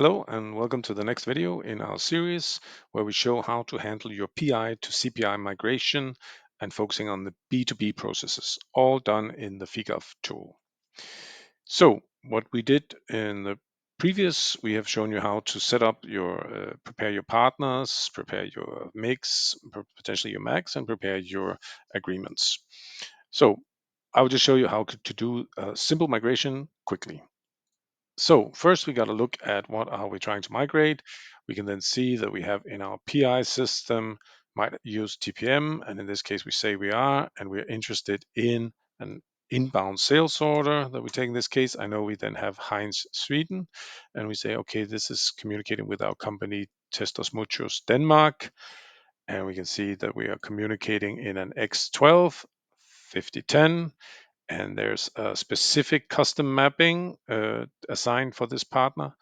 Hello and welcome to the next video in our series where we show how to handle your PI to CPI migration and focusing on the B2B processes, all done in the FIGAF tool. So what we did in the previous, we have shown you how to set up prepare your partners, prepare your mix, potentially your max, and prepare your agreements. So I will just show you how to do a simple migration quickly. So first we got to look at what are we trying to migrate. We can then see that we have in our PI system might use TPM, and in this case we say we are, and we're interested in an inbound sales order that we take in this case. I know we then have Heinz Sweden, and we say, okay, this is communicating with our company Testos Muchos Denmark, and we can see that we are communicating in an X12 5010, and there's a specific custom mapping assigned for this partner,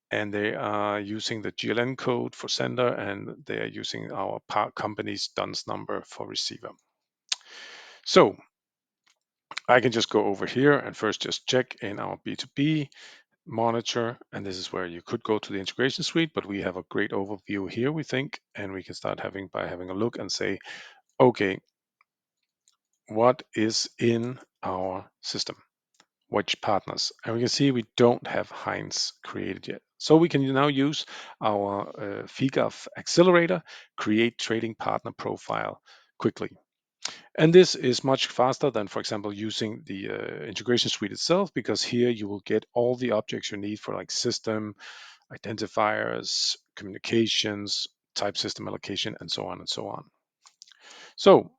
and they are using the GLN code for sender, and they are using our company's DUNS number for receiver. So I can just go over here and first just check in our B2B monitor, and this is where you could go to the integration suite, but we have a great overview here, we think, and we can start by having a look and say, okay, what is in our system? Which partners, and we can see we don't have Heinz created yet. So we can now use our FIGAF accelerator, create trading partner profile quickly. And this is much faster than, for example, using the integration suite itself, because here you will get all the objects you need for like system, identifiers, communications, type system allocation, and so on and so on. So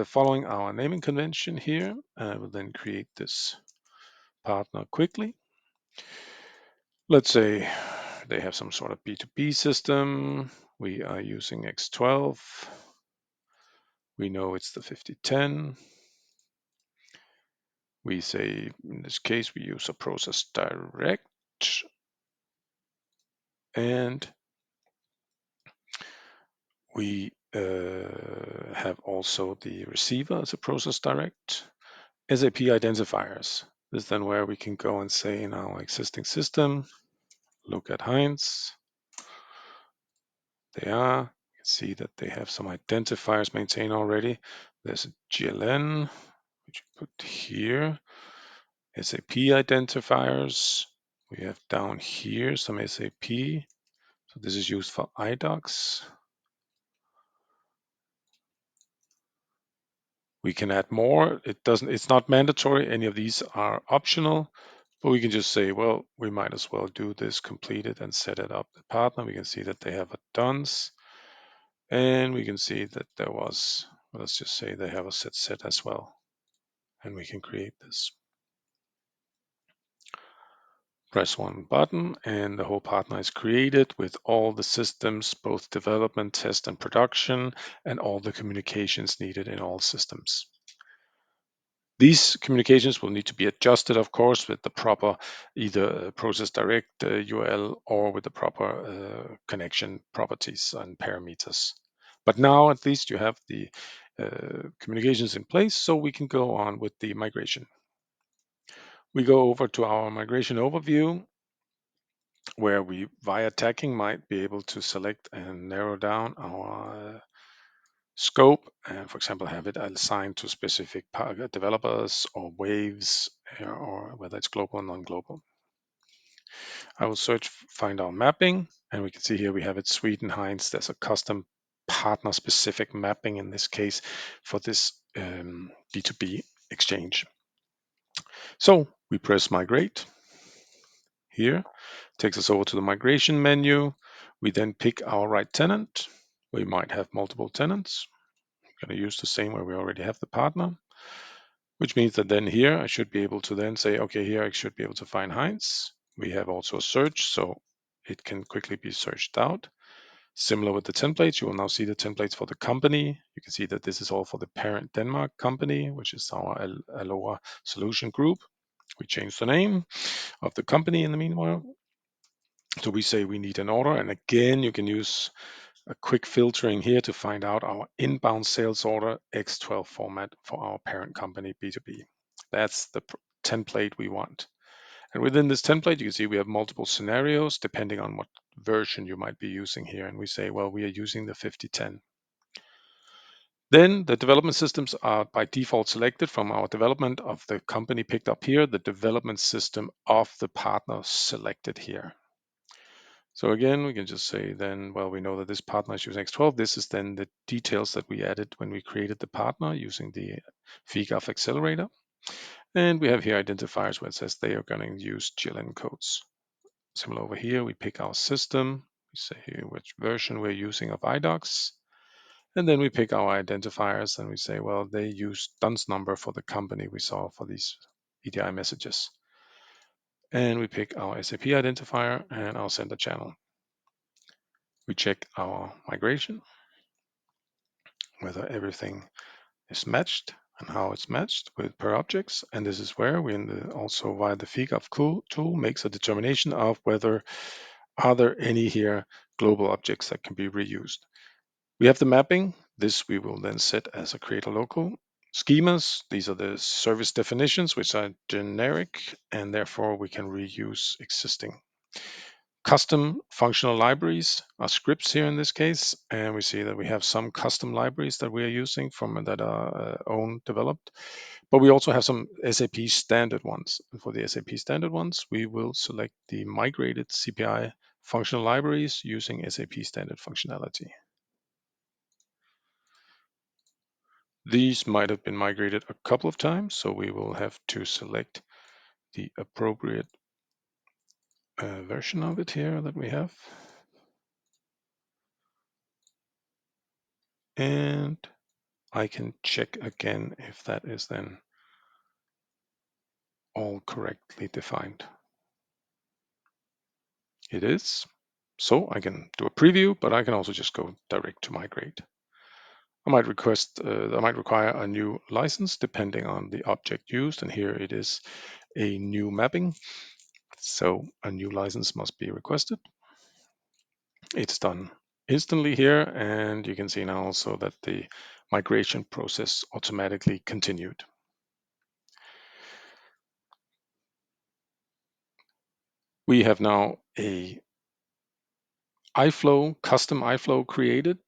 following our naming convention here, I will then create this partner quickly. Let's say they have some sort of B2B system. We are using X12. We know it's the 5010. We say, in this case, we use a process direct. And we have also the receiver as a process direct. SAP identifiers. This is then where we can go and say in our existing system, look at Heinz. They are. You can see that they have some identifiers maintained already. There's a GLN, which you put here. SAP identifiers. We have down here some SAP. So this is used for iDocs. We can add more. It's not mandatory. Any of these are optional, but we can just say, well, we might as well do this, complete it, and set it up the partner. We can see that they have a DUNS, and we can see that there was, let's just say they have a set as well, and we can create this. Press one button and the whole partner is created with all the systems, both development, test, and production, and all the communications needed in all systems. These communications will need to be adjusted, of course, with the proper either process direct URL or with the proper connection properties and parameters. But now at least you have the communications in place, so we can go on with the migration. We go over to our migration overview, where we, via tagging, might be able to select and narrow down our scope and, for example, have it assigned to specific developers or waves, or whether it's global or non-global. I will find our mapping, and we can see here we have it Sweden Heinz. There's a custom partner specific mapping in this case for this B2B exchange. So we press migrate here, takes us over to the migration menu. We then pick our right tenant. We might have multiple tenants. I'm going to use the same where we already have the partner, which means that then here I should be able to then say, okay, here I should be able to find Heinz. We have also a search, so it can quickly be searched out. Similar with the templates, you will now see the templates for the company. You can see that this is all for the parent Denmark company, which is our Aloha Solution Group. We changed the name of the company in the meanwhile. So we say we need an order, and again, you can use a quick filtering here to find out our inbound sales order X12 format for our parent company B2B. That's the template we want. And within this template, you can see we have multiple scenarios depending on what version you might be using here. And we say, well, we are using the 5010. Then the development systems are by default selected from our development of the company picked up here, the development system of the partner selected here. So again, we can just say then, well, we know that this partner is using X12. This is then the details that we added when we created the partner using the FIGAF accelerator. And we have here identifiers where it says they are going to use GLN codes. Similar over here, we pick our system. We say here which version we're using of iDocs. And then we pick our identifiers and we say, well, they use DUNS number for the company we saw for these EDI messages. And we pick our SAP identifier and our sender channel. We check our migration, whether everything is matched and how it's matched with per objects. And this is where we also via the FIGAF tool makes a determination of whether are there any here global objects that can be reused. We have the mapping. This we will then set as a creator local. Schemas, these are the service definitions, which are generic, and therefore we can reuse existing. Custom functional libraries are scripts here in this case, and we see that we have some custom libraries that we are using from that are own developed, but we also have some SAP standard ones. And for the SAP standard ones, we will select the migrated CPI functional libraries using SAP standard functionality. These might have been migrated a couple of times, so we will have to select the appropriate version of it here that we have. And I can check again if that is then all correctly defined. It is. So I can do a preview, but I can also just go direct to migrate. I might require a new license depending on the object used. And here it is a new mapping. So a new license must be requested. It's done instantly here. And you can see now also that the migration process automatically continued. We have now a custom iFlow created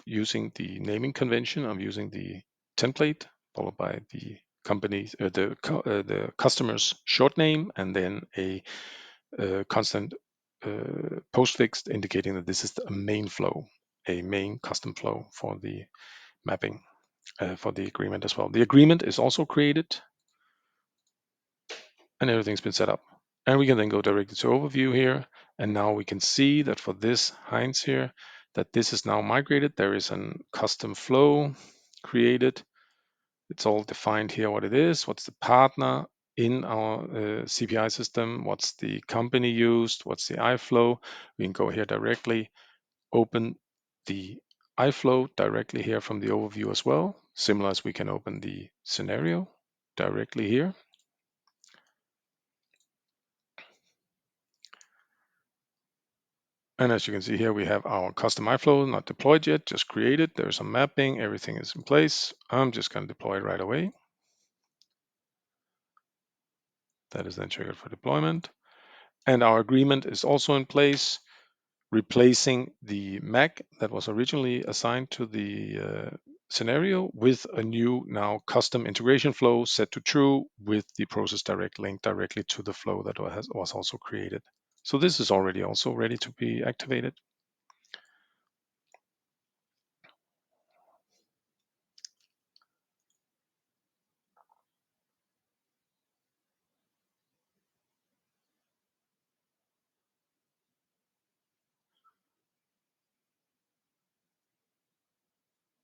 using the naming convention of using the template followed by the the customer's short name and then a constant postfix indicating that this is a main flow, a main custom flow for the mapping for the agreement as well. The agreement is also created and everything's been set up. And we can then go directly to overview here. And now we can see that for this Heinz here, that this is now migrated. There is a custom flow created. It's all defined here what it is, what's the partner in our CPI system, what's the company used, what's the iFlow. We can go here directly, open the iFlow directly here from the overview as well, similar as we can open the scenario directly here. And as you can see here, we have our custom iFlow not deployed yet, just created. There's some mapping, everything is in place. I'm just going to deploy it right away. That is then triggered for deployment. And our agreement is also in place, replacing the MAC that was originally assigned to the scenario with a new now custom integration flow set to true with the process direct link directly to the flow that was also created. So this is already also ready to be activated.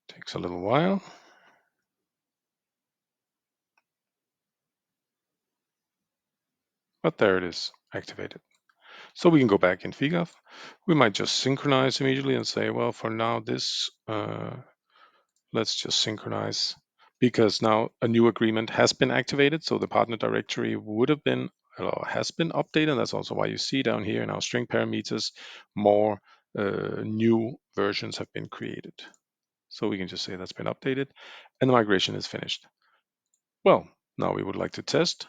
Takes a little while. But there it is, activated. So we can go back in FIGAF. We might just synchronize immediately and say, well, for now, let's just synchronize because now a new agreement has been activated. So the partner directory would have been or has been updated. That's also why you see down here in our string parameters, more new versions have been created. So we can just say that's been updated and the migration is finished. Well, now we would like to test.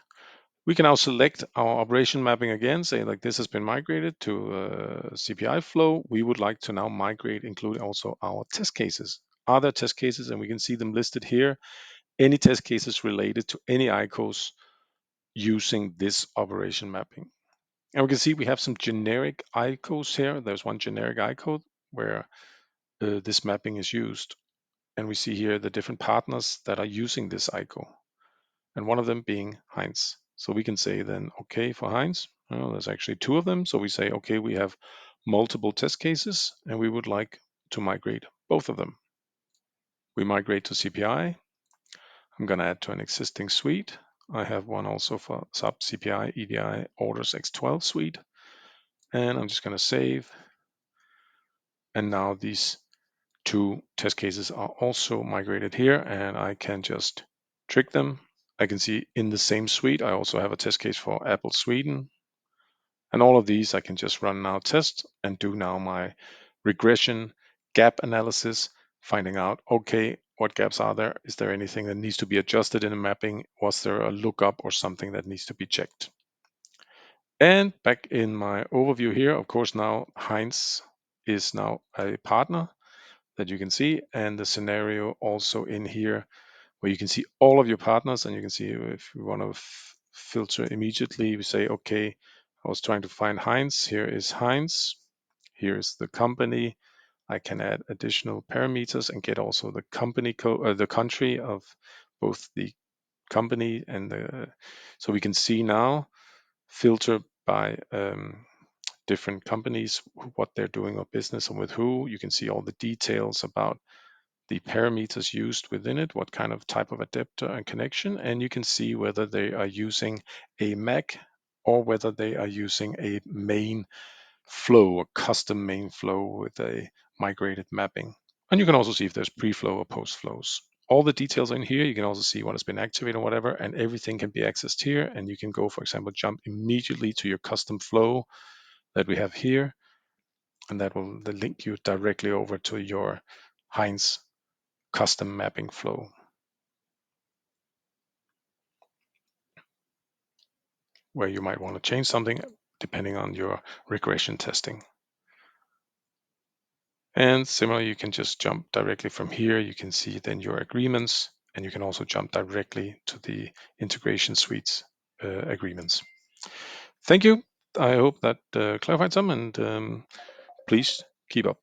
We can now select our operation mapping again, say like this has been migrated to CPI flow. We would like to now migrate, including also our test cases. Are there test cases? And we can see them listed here. Any test cases related to any ICOs using this operation mapping. And we can see we have some generic ICOs here. There's one generic ICO where this mapping is used. And we see here the different partners that are using this ICO, and one of them being Heinz. So we can say then, okay, for Heinz, there's actually two of them. So we say, okay, we have multiple test cases and we would like to migrate both of them. We migrate to CPI. I'm going to add to an existing suite. I have one also for SAP CPI EDI Orders X12 suite. And I'm just going to save. And now these two test cases are also migrated here, and I can just trick them. I can see in the same suite, I also have a test case for Apple Sweden. And all of these I can just run now test and do now my regression gap analysis, finding out, okay, what gaps are there? Is there anything that needs to be adjusted in the mapping? Was there a lookup or something that needs to be checked? And back in my overview here, of course, now Heinz is now a partner that you can see, and the scenario also in here where you can see all of your partners, and you can see if you want to filter immediately, we say, okay, I was trying to find Heinz. Here is Heinz. Here is the company. I can add additional parameters and get also the company code, the country of both the company and the. So we can see now filter by different companies, what they're doing or business and with who. You can see all the details about the parameters used within it, what kind of type of adapter and connection, and you can see whether they are using a MAC or whether they are using a main flow, a custom main flow with a migrated mapping. And you can also see if there's pre-flow or post-flows. All the details in here, you can also see what has been activated or whatever, and everything can be accessed here. And you can go, for example, jump immediately to your custom flow that we have here, and that will link you directly over to your Heinz custom mapping flow, where you might want to change something depending on your regression testing. And similarly, you can just jump directly from here. You can see then your agreements, and you can also jump directly to the integration suites agreements. Thank you. I hope that clarified some, and please keep up.